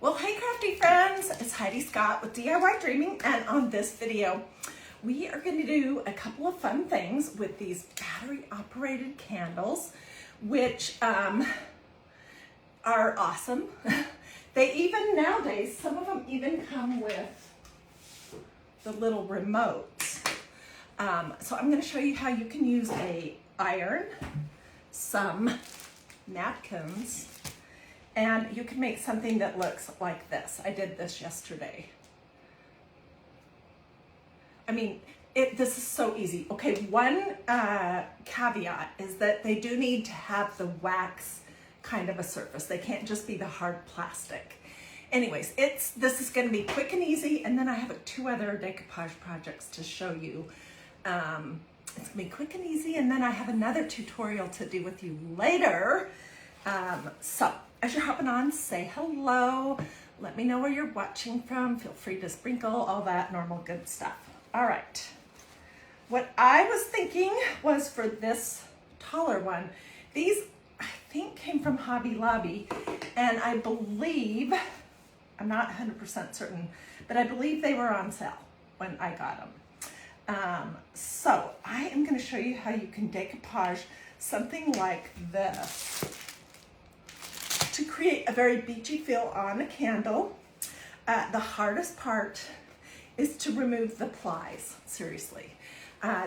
Well, hey crafty friends, it's Hiedi Scott with DiyDreaming, and on this video, we are going to do a couple of fun things with these battery operated candles, which are awesome. They even nowadays, some of them even come with the little remotes. So I'm going to show you how you can use a iron, some napkins, and you can make something that looks like this. I did this yesterday. I mean, this is so easy. Okay, one caveat is that they do need to have the wax kind of a surface. They can't just be the hard plastic. Anyways, this is going to be quick and easy, and then I have two other decoupage projects to show you. It's going to be quick and easy, and then I have another tutorial to do with you later. So as you're hopping on, say hello. Let me know where you're watching from. Feel free to sprinkle all that normal good stuff. All right. What I was thinking was for this taller one, these I think came from Hobby Lobby, and I believe, I'm not 100% certain, but I believe they were on sale when I got them. So I am going to show you how you can decoupage something like this to create a very beachy feel on a candle. The hardest part is to remove the plies, seriously.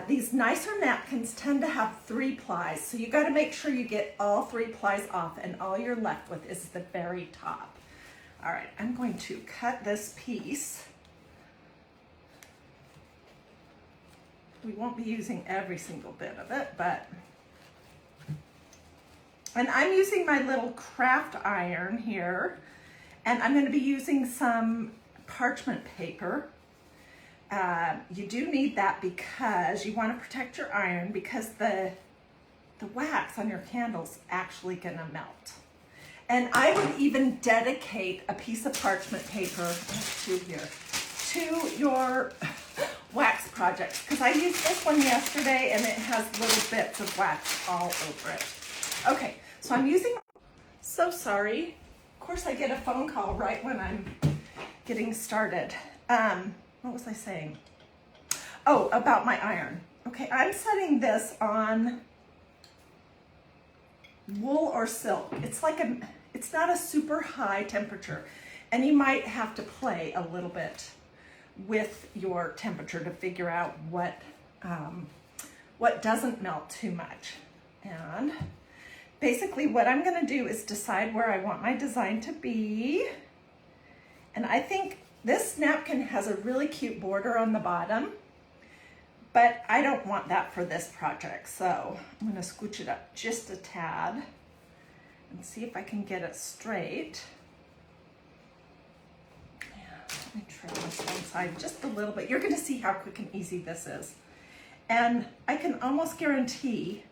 These nicer napkins tend to have 3 plies, so you got to make sure you get all 3 plies off, and all you're left with is the very top. All right, I'm going to cut this piece. We won't be using every single bit of it, but... And I'm using my little craft iron here, and I'm going to be using some parchment paper. You do need that because you want to protect your iron, because the wax on your candle's actually going to melt. And I would even dedicate a piece of parchment paper to your wax projects, because I used this one yesterday and it has little bits of wax all over it. Okay, so I'm using, so sorry. Of course I get a phone call right when I'm getting started. What was I saying? Oh, about my iron. Okay, I'm setting this on wool or silk. It's not a super high temperature, and you might have to play a little bit with your temperature to figure out what doesn't melt too much. And basically what I'm going to do is decide where I want my design to be. And I think this napkin has a really cute border on the bottom, but I don't want that for this project. So I'm going to scooch it up just a tad and see if I can get it straight. Let me trim this one side just a little bit. You're going to see how quick and easy this is. And I can almost guarantee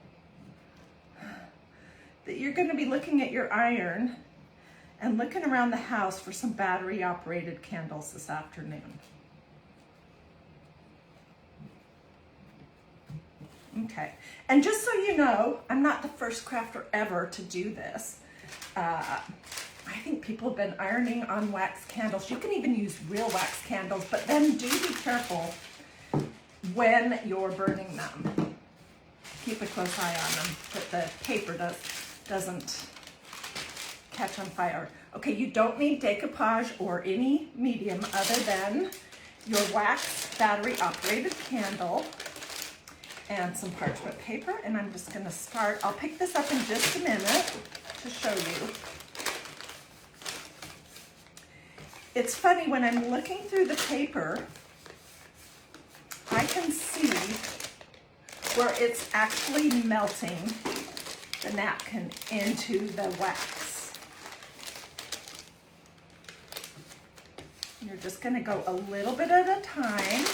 that you're going to be looking at your iron and looking around the house for some battery operated candles this afternoon. Okay, and just so you know, I'm not the first crafter ever to do this. I think people have been ironing on wax candles. You can even use real wax candles, but then do be careful when you're burning them. Keep a close eye on them, that the paper doesn't catch on fire. Okay, you don't need decoupage or any medium other than your wax battery operated candle and some parchment paper. And I'm just going to start. I'll pick this up in just a minute to show you. It's funny, when I'm looking through the paper, I can see where it's actually melting the napkin into the wax. You're just going to go a little bit at a time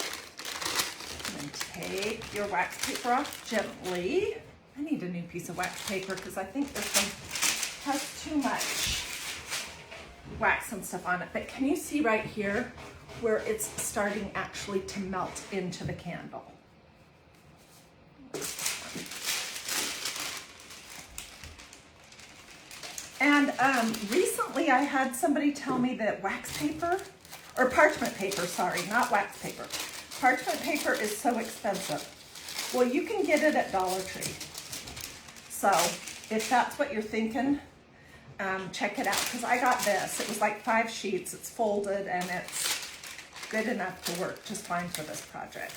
and take your wax paper off gently. I need a new piece of wax paper because I think this one has too much wax and stuff on it. But can you see right here where it's starting actually to melt into the candle? And recently I had somebody tell me that wax paper, or parchment paper, sorry, not wax paper. Parchment paper is so expensive. Well, you can get it at Dollar Tree. So if that's what you're thinking, check it out, because I got this. It was like 5 sheets, it's folded, and it's good enough to work just fine for this project.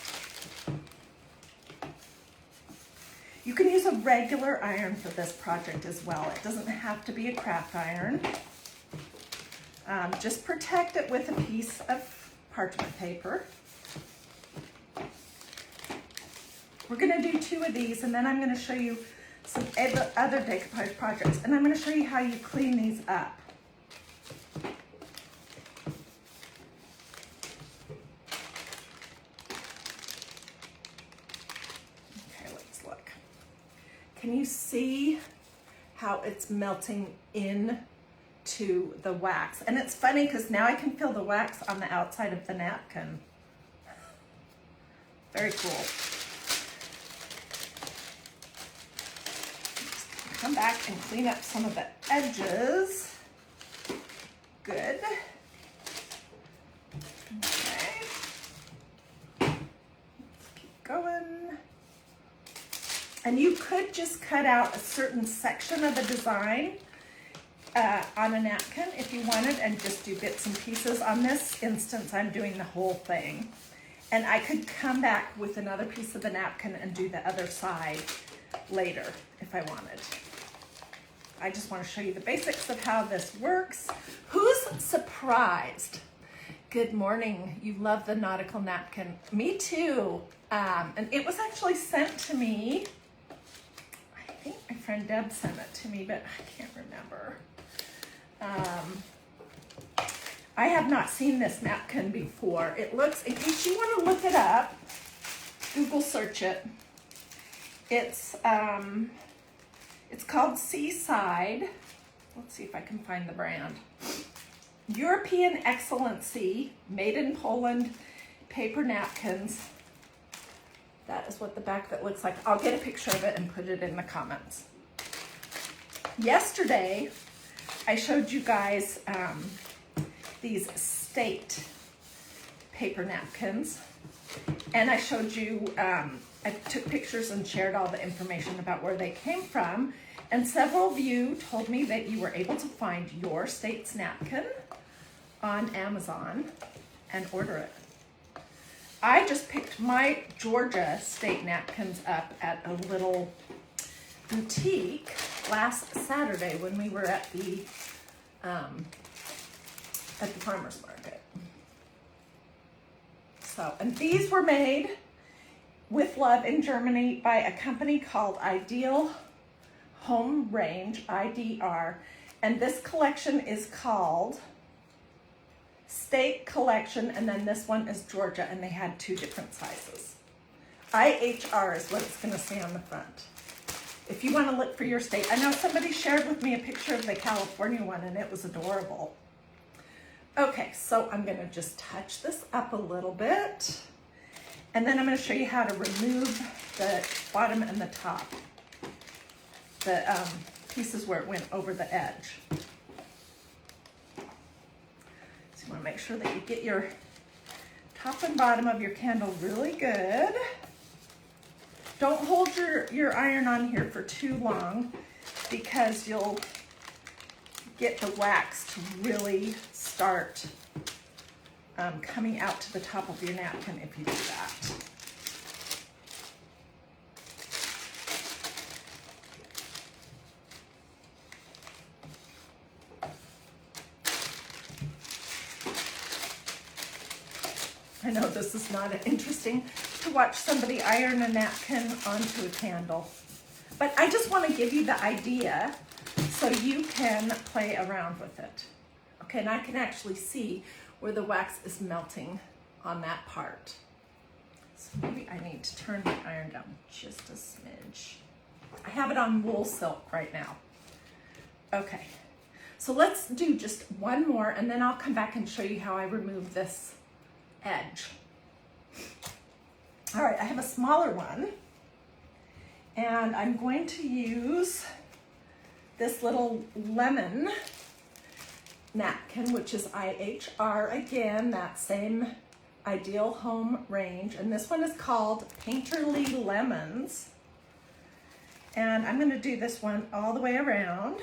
You can use a regular iron for this project as well. It doesn't have to be a craft iron. Just protect it with a piece of parchment paper. We're gonna do 2 of these, and then I'm gonna show you some other decoupage projects, and I'm gonna show you how you clean these up. Let's look. Can you see how it's melting into the wax? And it's funny because now I can feel the wax on the outside of the napkin. Very cool. Come back and clean up some of the edges. Good. Okay. Let's keep going. And you could just cut out a certain section of the design on a napkin if you wanted, and just do bits and pieces. On this instance, I'm doing the whole thing. And I could come back with another piece of the napkin and do the other side later if I wanted. I just want to show you the basics of how this works. Who's surprised? Good morning. You love the Nautical napkin. Me too. And it was actually sent to me. I think my friend Deb sent it to me, but I can't remember. I have not seen this napkin before. It looks, in case you want to look it up, Google search it. It's called Seaside. Let's see if I can find the brand. European Excellency, made in Poland, paper napkins. That is what the back of it looks like. I'll get a picture of it and put it in the comments. Yesterday, I showed you guys these state paper napkins, and I showed you, I took pictures and shared all the information about where they came from, and several of you told me that you were able to find your state's napkin on Amazon and order it. I just picked my Georgia state napkins up at a little boutique last Saturday when we were at the farmer's market. So, and these were made with love in Germany by a company called Ideal Home Range, IDR, and this collection is called State Collection, and then this one is Georgia, and they had 2 different sizes. IHR is what it's going to say on the front. If you want to look for your state, I know somebody shared with me a picture of the California one, and it was adorable. Okay, so I'm going to just touch this up a little bit, and then I'm going to show you how to remove the bottom and the top, the pieces where it went over the edge. So you want to make sure that you get your top and bottom of your candle really good. Don't hold your iron on here for too long, because you'll get the wax to really start coming out to the top of your napkin if you do that. I know this is not interesting to watch somebody iron a napkin onto a candle, but I just want to give you the idea so you can play around with it. Okay, and I can actually see where the wax is melting on that part. So maybe I need to turn the iron down just a smidge. I have it on wool silk right now. Okay, so let's do just one more, and then I'll come back and show you how I remove this edge. All right, I have a smaller one, and I'm going to use this little lemon napkin, which is IHR again, that same Ideal Home range. And this one is called Painterly Lemons. And I'm gonna do this one all the way around.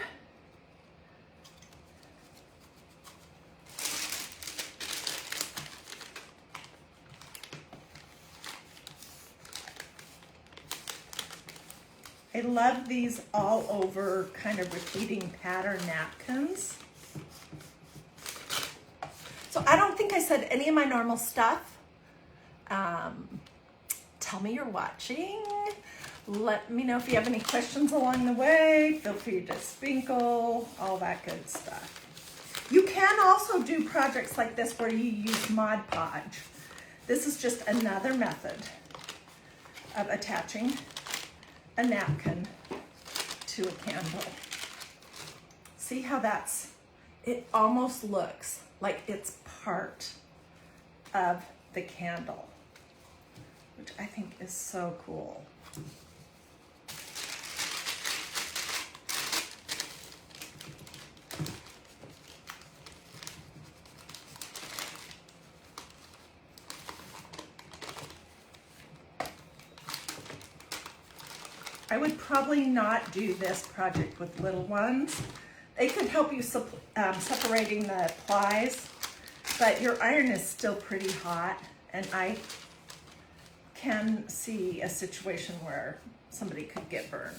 I love these all over kind of repeating pattern napkins. So I don't think I said any of my normal stuff. Tell me you're watching. Let me know if you have any questions along the way. Feel free to sprinkle, all that good stuff. You can also do projects like this where you use Mod Podge. This is just another method of attaching a napkin to a candle. See how it almost looks like it's part of the candle, which I think is so cool. I would probably not do this project with little ones. They could help you separating the plies, but your iron is still pretty hot, and I can see a situation where somebody could get burned.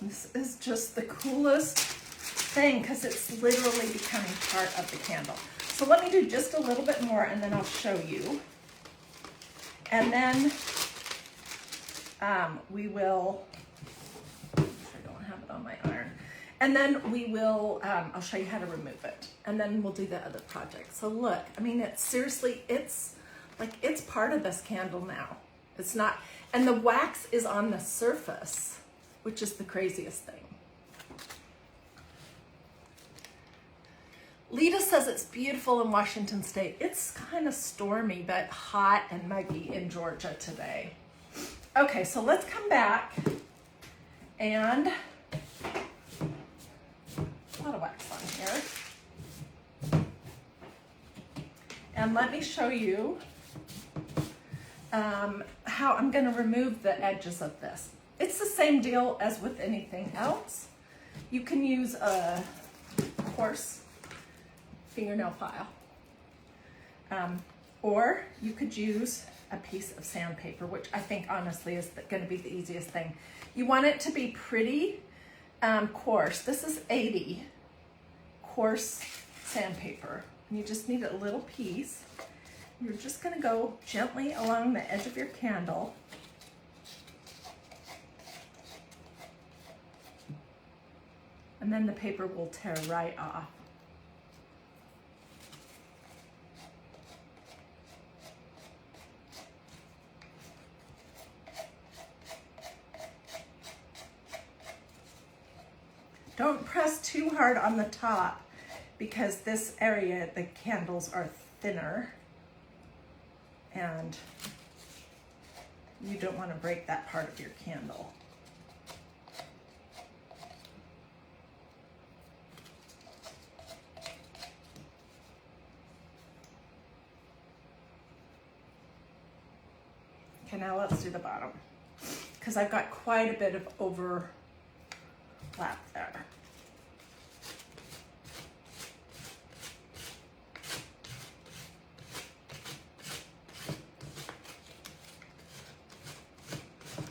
This is just the coolest thing because it's literally becoming part of the candle. So let me do just a little bit more and then I'll show you. And then we will, I don't have it on my iron. And then we will, I'll show you how to remove it. And then we'll do the other project. So look, I mean, it's seriously, it's like, it's part of this candle now. It's not, and the wax is on the surface, which is the craziest thing. Lita says it's beautiful in Washington State. It's kind of stormy, but hot and muggy in Georgia today. Okay, so let's come back and a lot of wax on here. And let me show you how I'm gonna remove the edges of this. It's the same deal as with anything else. You can use a coarse fingernail file, or you could use a piece of sandpaper, which I think honestly is going to be the easiest thing. You want it to be pretty coarse. This is 80 coarse sandpaper. And you just need a little piece. You're just going to go gently along the edge of your candle. And then the paper will tear right off. Don't press too hard on the top because this area, the candles are thinner and you don't want to break that part of your candle. Okay, now let's do the bottom because I've got quite a bit of overlap there.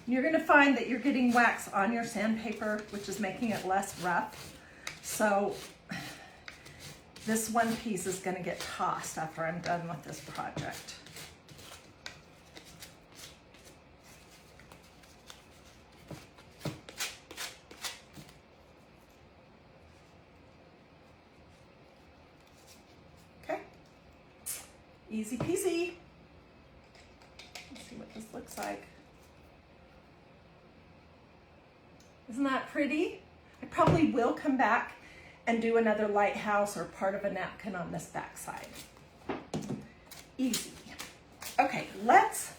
You're going to find that you're getting wax on your sandpaper, which is making it less rough. So this one piece is going to get tossed after I'm done with this project. Okay, easy peasy. Let's see what this looks like. Isn't that pretty? I probably will come back and do another lighthouse or part of a napkin on this back side. Easy. Okay, let's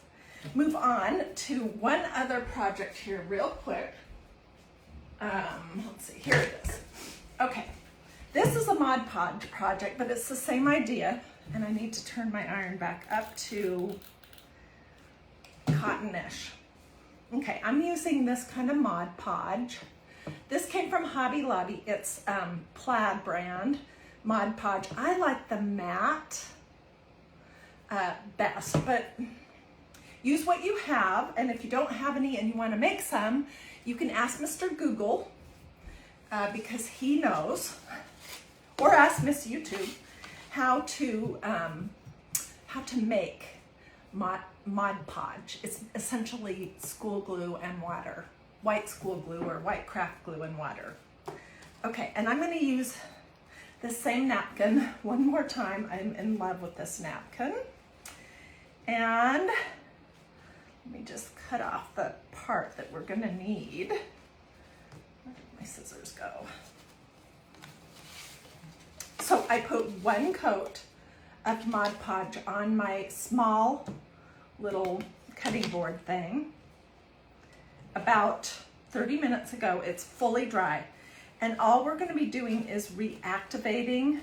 move on to one other project here real quick. Let's see, here it is. Okay, this is a Mod Podge project, but it's the same idea, and I need to turn my iron back up to cottonish. Okay, I'm using this kind of Mod Podge. This came from Hobby Lobby. It's Plaid brand, Mod Podge. I like the matte best, but use what you have, and if you don't have any and you want to make some, you can ask Mr. Google because he knows, or ask Miss YouTube how to make Mod Podge. It's essentially school glue and water, white school glue or white craft glue and water. Okay, and I'm going to use the same napkin one more time. I'm in love with this napkin. And let me just cut off the part that we're going to need. Where did my scissors go? So I put one coat of Mod Podge on my small little cutting board thing. About 30 minutes ago, it's fully dry. And all we're going to be doing is reactivating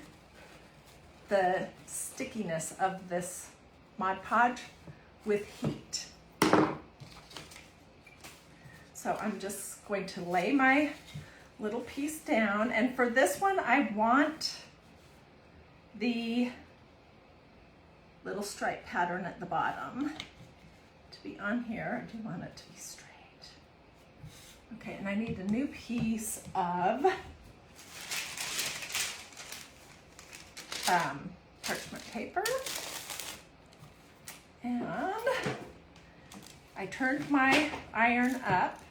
the stickiness of this Mod Podge with heat. So I'm just going to lay my little piece down, and for this one I want the little stripe pattern at the bottom to be on here. I do want it to be straight. Okay, and I need a new piece of parchment paper. And I turned my iron up.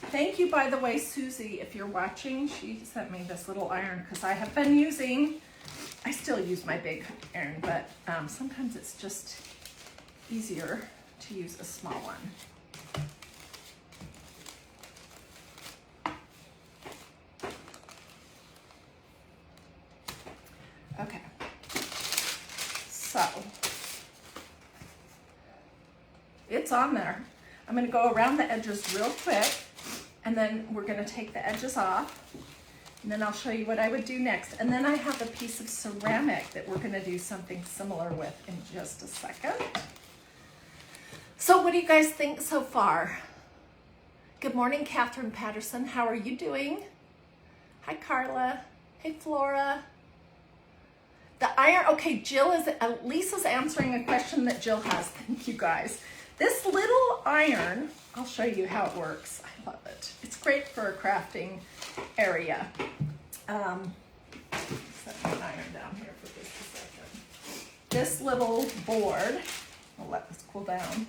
Thank you, by the way, Susie, if you're watching. She sent me this little iron because I have been using, I still use my big iron, but sometimes it's just easier to use a small one. Okay, so it's on there. I'm going to go around the edges real quick, and then we're going to take the edges off, and then I'll show you what I would do next. And then I have a piece of ceramic that we're going to do something similar with in just a second. So what do you guys think so far? Good morning, Catherine Patterson. How are you doing? Hi, Carla. Hey, Flora. The iron, okay, Lisa's answering a question that Jill has. Thank you, guys. This little iron, I'll show you how it works. I love it. It's great for a crafting area. Set my iron down here for just a second. This little board, I'll let this cool down,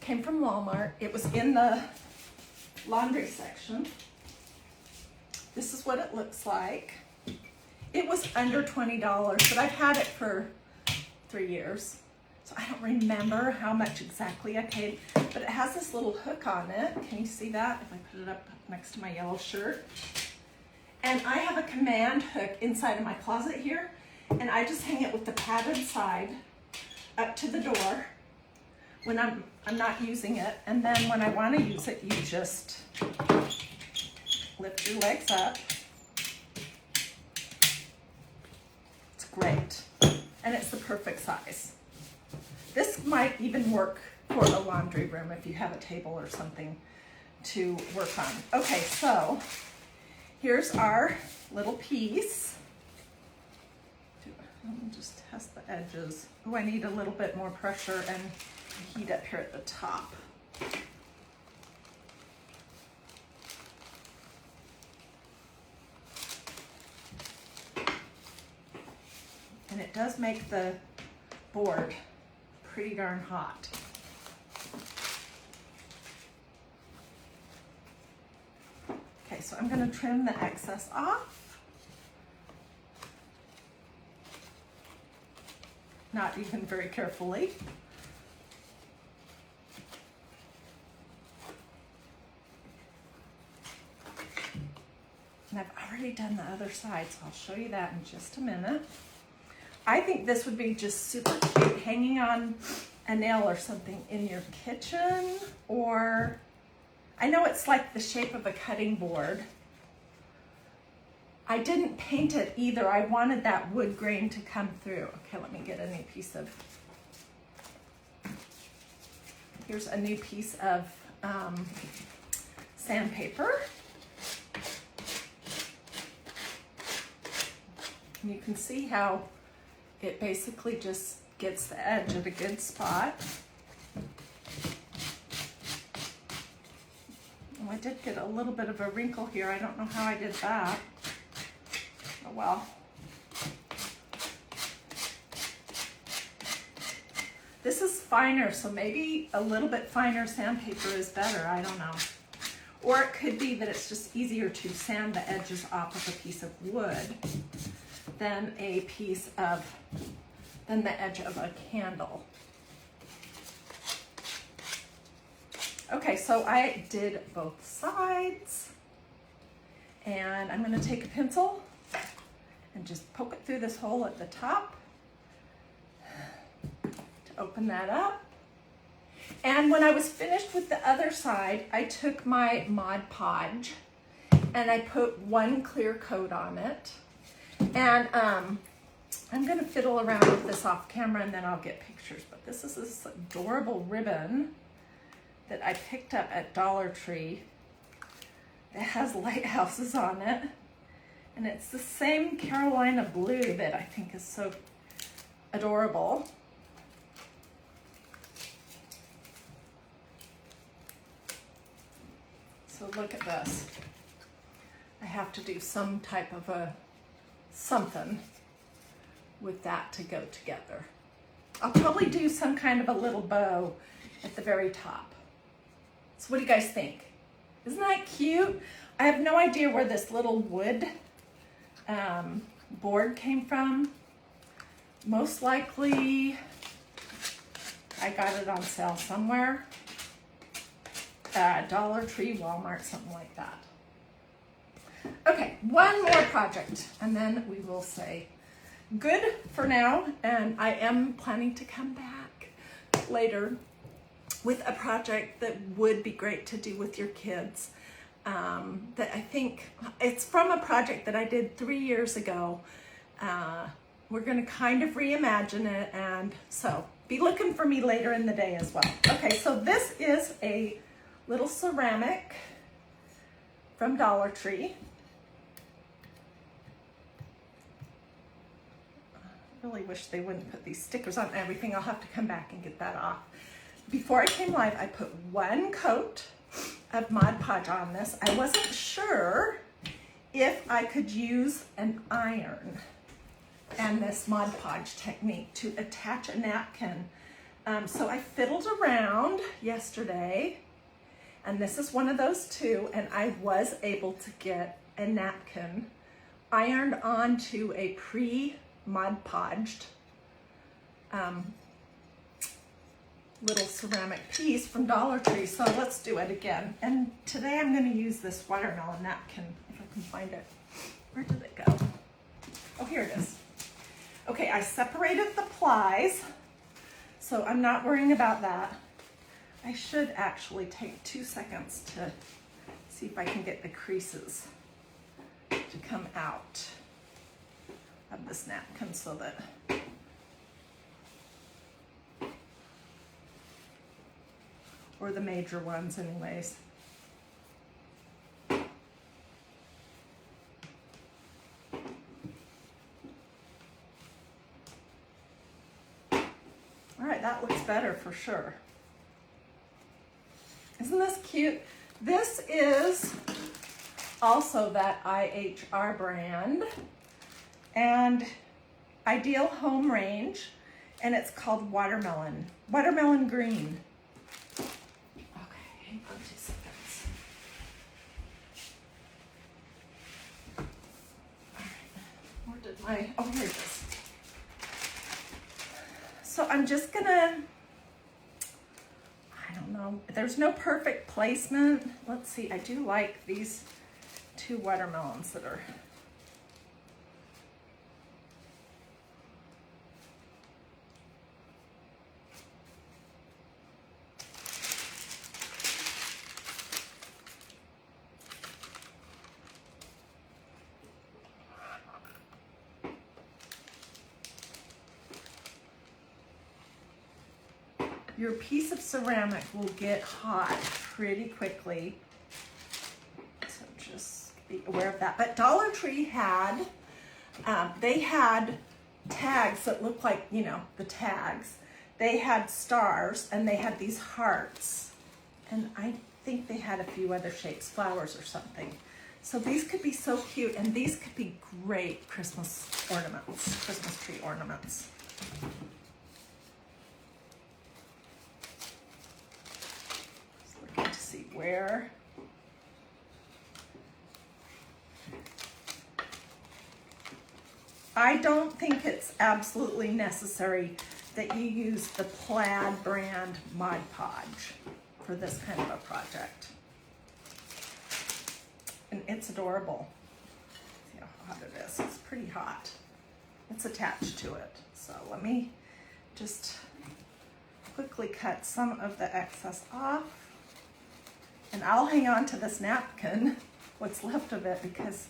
came from Walmart. It was in the laundry section. This is what it looks like. It was under $20, but I've had it for 3 years. So I don't remember how much exactly I paid, but it has this little hook on it. Can you see that if I put it up next to my yellow shirt? And I have a command hook inside of my closet here, and I just hang it with the padded side up to the door when I'm not using it. And then when I want to use it, you just lift your legs up. It's great, and it's the perfect size. This might even work for a laundry room if you have a table or something to work on. Okay, so here's our little piece. Let me just test the edges. Oh, I need a little bit more pressure and heat up here at the top. And it does make the board pretty darn hot. Okay, so I'm going to trim the excess off. Not even very carefully. And I've already done the other side, so I'll show you that in just a minute. I think this would be just super cute hanging on a nail or something in your kitchen, or I know it's like the shape of a cutting board. I didn't paint it either. I wanted that wood grain to come through. Okay, let me get a new piece of, here's a new piece of sandpaper. And you can see how it basically just gets the edge at a good spot. Oh, I did get a little bit of a wrinkle here. I don't know how I did that. Oh well. This is finer, so maybe a little bit finer sandpaper is better. I don't know. Or it could be that it's just easier to sand the edges off of a piece of wood than the edge of a candle. Okay, so I did both sides, and I'm going to take a pencil and just poke it through this hole at the top to open that up. And when I was finished with the other side, I took my Mod Podge and I put one clear coat on it. And I'm gonna fiddle around with this off camera and then I'll get pictures. But this is this adorable ribbon that I picked up at Dollar Tree. It has lighthouses on it. And it's the same Carolina blue that I think is so adorable. So look at this. I have to do some type of a something with that to go together. I'll probably do some kind of a little bow at the very top. So what do you guys think? Isn't that cute? I have no idea where this little wood board came from. Most likely I got it on sale somewhere. Dollar Tree, Walmart, something like that. Okay, one more project and then we will say good for now. And I am planning to come back later with a project that would be great to do with your kids. That I think it's from a project that I did 3 years ago. We're gonna kind of reimagine it, and so be looking for me later in the day as well. Okay, so this is a little ceramic from Dollar Tree. I really wish they wouldn't put these stickers on everything. I'll have to come back and get that off. Before I came live, I put one coat of Mod Podge on this. I wasn't sure if I could use an iron and this Mod Podge technique to attach a napkin. So I fiddled around yesterday, and this is one of those two, and I was able to get a napkin ironed onto a pre-Mod Podged little ceramic piece from Dollar Tree. So let's do it again. And today I'm going to use this watermelon napkin, if I can find it. Where did it go? Oh, here it is. Okay, I separated the plies, so I'm not worrying about that. I should actually take 2 seconds to see if I can get the creases to come out of this napkin so that or the major ones anyways. All right, that looks better for sure. Isn't this cute? This is also that IHR brand and Ideal Home Range, and it's called Watermelon Green. Okay, hang on 2 seconds. All right, where did my, oh, here it is. So I'm just gonna, I don't know, there's no perfect placement. Let's see, I do like these two watermelons that are your piece of ceramic will get hot pretty quickly. So just be aware of that. But Dollar Tree had, they had tags that looked like, you know, the tags. They had stars and they had these hearts. And I think they had a few other shapes, flowers or something. So these could be so cute, and these could be great Christmas ornaments, Christmas tree ornaments. Just looking to see where. I don't think it's absolutely necessary that you use the Plaid brand Mod Podge for this kind of a project. And it's adorable. See how hot it is. It's pretty hot. It's attached to it. So let me just quickly cut some of the excess off. And I'll hang on to this napkin, what's left of it, because,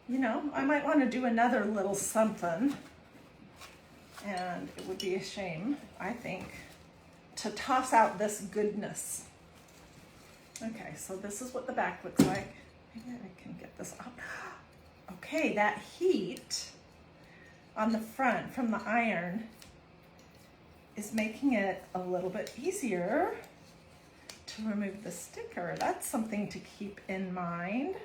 you know, I might want to do another little something. And it would be a shame, I think, to toss out this goodness. Okay, so this is what the back looks like. Maybe I can get this up. Okay, that heat on the front from the iron is making it a little bit easier to remove the sticker. That's something to keep in mind.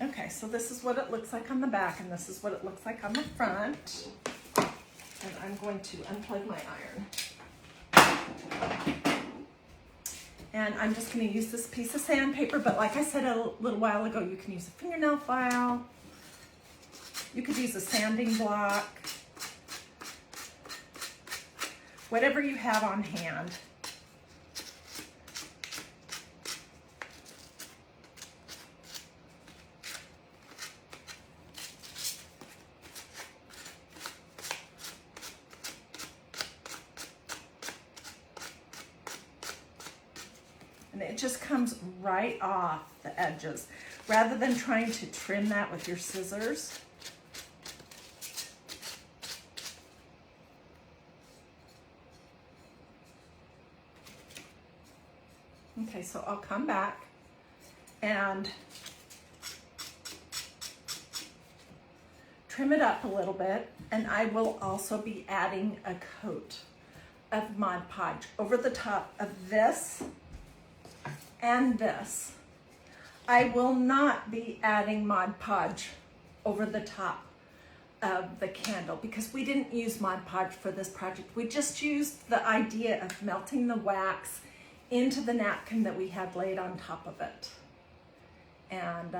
Okay, so this is what it looks like on the back, and this is what it looks like on the front. And I'm going to unplug my iron. And I'm just going to use this piece of sandpaper, but like I said a little while ago, you can use a fingernail file. You could use a sanding block. Whatever you have on hand. And it just comes right off the edges, rather than trying to trim that with your scissors. Okay, so I'll come back and trim it up a little bit, and I will also be adding a coat of Mod Podge over the top of this and this. I will not be adding Mod Podge over the top of the candle because we didn't use Mod Podge for this project. We just used the idea of melting the wax into the napkin that we had laid on top of it. And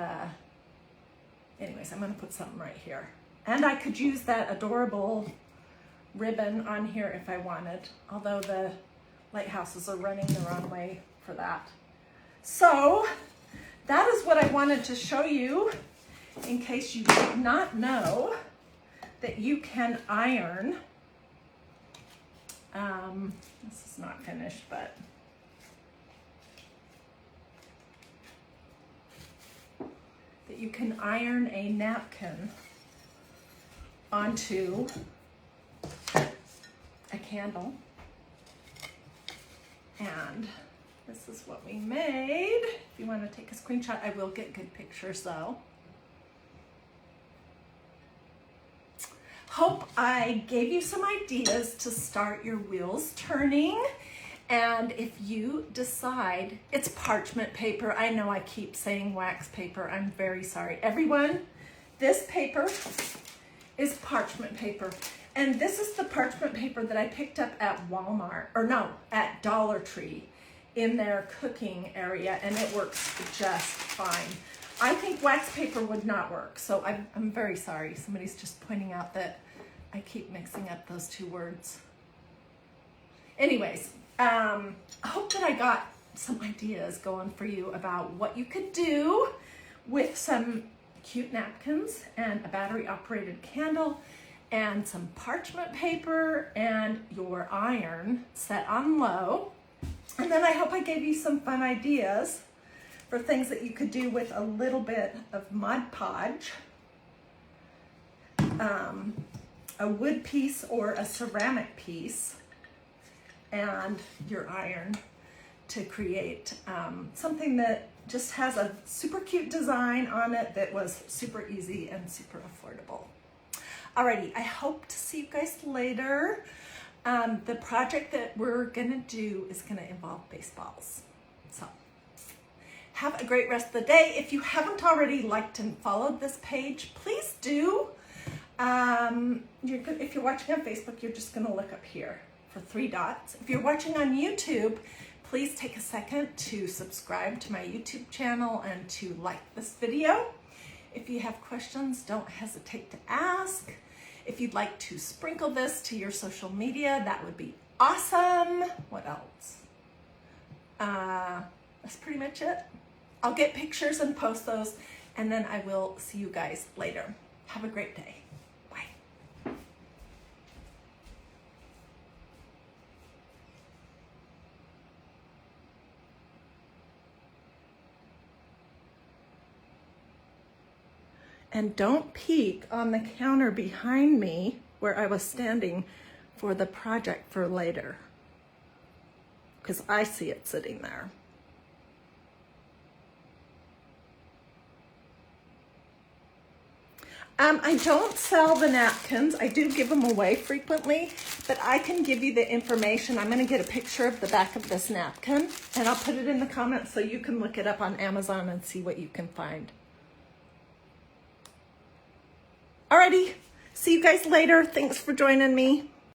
anyways, I'm gonna put something right here. And I could use that adorable ribbon on here if I wanted, although the lighthouses are running the wrong way for that. So that is what I wanted to show you in case you did not know that you can iron. This is not finished, but that you can iron a napkin onto a candle. And this is what we made. If you want to take a screenshot, I will get good pictures though. Hope I gave you some ideas to start your wheels turning. And if you decide, it's parchment paper. I know I keep saying wax paper. I'm very sorry. Everyone, this paper is parchment paper. And this is the parchment paper that I picked up at Walmart, or no, at Dollar Tree in their cooking area, and it works just fine. I think wax paper would not work, so I'm very sorry. Somebody's just pointing out that I keep mixing up those two words. Anyways, I hope that I got some ideas going for you about what you could do with some cute napkins and a battery operated candle and some parchment paper and your iron set on low. And then I hope I gave you some fun ideas for things that you could do with a little bit of Mod Podge. a wood piece or a ceramic piece and your iron to create something that just has a super cute design on it that was super easy and super affordable. Alrighty, I hope to see you guys later. The project that we're gonna do is gonna involve baseballs. So have a great rest of the day. If you haven't already liked and followed this page, please do. If you're watching on Facebook, you're just gonna look up here for 3 dots. If you're watching on YouTube, please take a second to subscribe to my YouTube channel and to like this video. If you have questions, don't hesitate to ask. If you'd like to sprinkle this to your social media, that would be awesome. What else? That's pretty much it. I'll get pictures and post those, and then I will see you guys later. Have a great day. Bye. And don't peek on the counter behind me where I was standing for the project for later, because I see it sitting there. I don't sell the napkins. I do give them away frequently, but I can give you the information. I'm going to get a picture of the back of this napkin, and I'll put it in the comments so you can look it up on Amazon and see what you can find. Alrighty, see you guys later. Thanks for joining me.